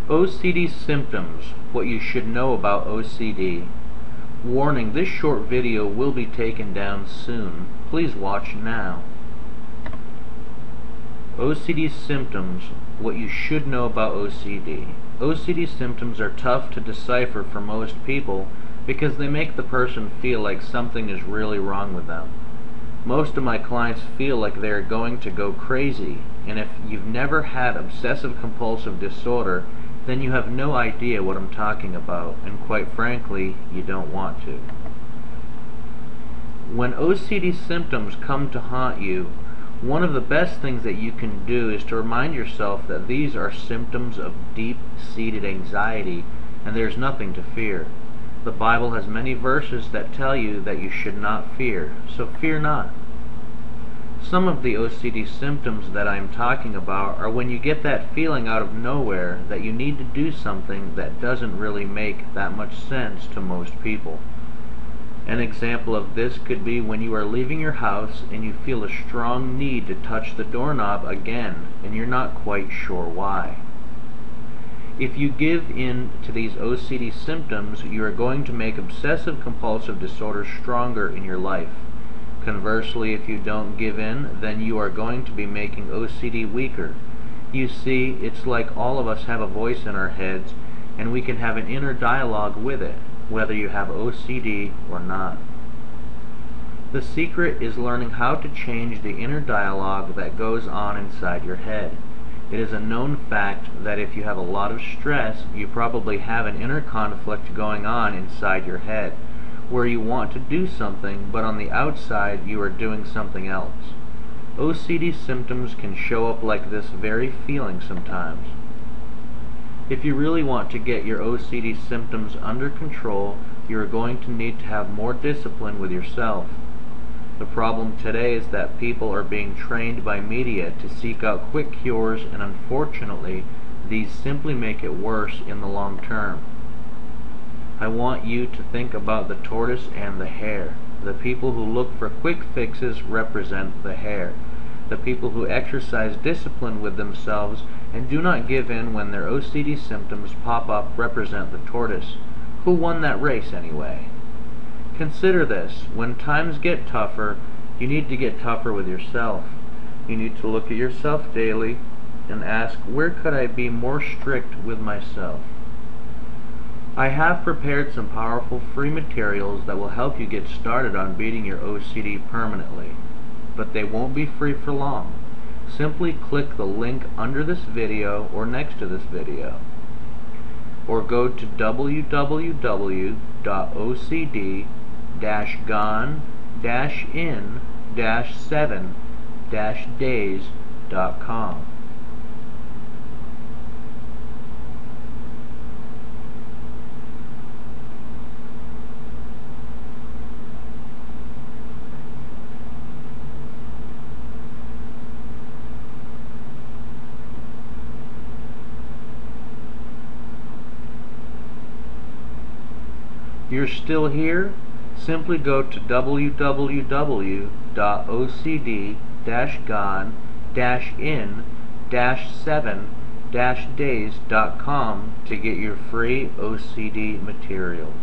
OCD symptoms, what you should know about OCD. Warning, this short video will be taken down soon. Please watch now. OCD symptoms, what you should know about OCD. OCD symptoms are tough to decipher for most people because they make the person feel like something is really wrong with them. Most of my clients feel like they are going to go crazy, and if you've never had obsessive compulsive disorder, then you have no idea what I'm talking about, and quite frankly, you don't want to. When OCD symptoms come to haunt you, one of the best things that you can do is to remind yourself that these are symptoms of deep-seated anxiety, and there's nothing to fear. The Bible has many verses that tell you that you should not fear, so fear not. Some of the OCD symptoms that I'm talking about are when you get that feeling out of nowhere that you need to do something that doesn't really make that much sense to most people. An example of this could be when you are leaving your house and you feel a strong need to touch the doorknob again and you're not quite sure why. If you give in to these OCD symptoms, you are going to make obsessive compulsive disorder stronger in your life. Conversely, if you don't give in, then you are going to be making OCD weaker. You see, it's like all of us have a voice in our heads, and we can have an inner dialogue with it, whether you have OCD or not. The secret is learning how to change the inner dialogue that goes on inside your head. It is a known fact that if you have a lot of stress, you probably have an inner conflict going on inside your head, where you want to do something, but on the outside you are doing something else. OCD symptoms can show up like this very feeling sometimes. If you really want to get your OCD symptoms under control, you are going to need to have more discipline with yourself. The problem today is that people are being trained by media to seek out quick cures, and unfortunately, these simply make it worse in the long term. I want you to think about the tortoise and the hare. The people who look for quick fixes represent the hare. The people who exercise discipline with themselves and do not give in when their OCD symptoms pop up represent the tortoise. Who won that race anyway? Consider this. When times get tougher, you need to get tougher with yourself. You need to look at yourself daily and ask, where could I be more strict with myself? I have prepared some powerful free materials that will help you get started on beating your OCD permanently, but they won't be free for long. Simply click the link under this video or next to this video, or go to www.ocd-gone-in-7-days.com. You're still here? Simply go to www.ocd-gone-in-7-days.com to get your free OCD materials.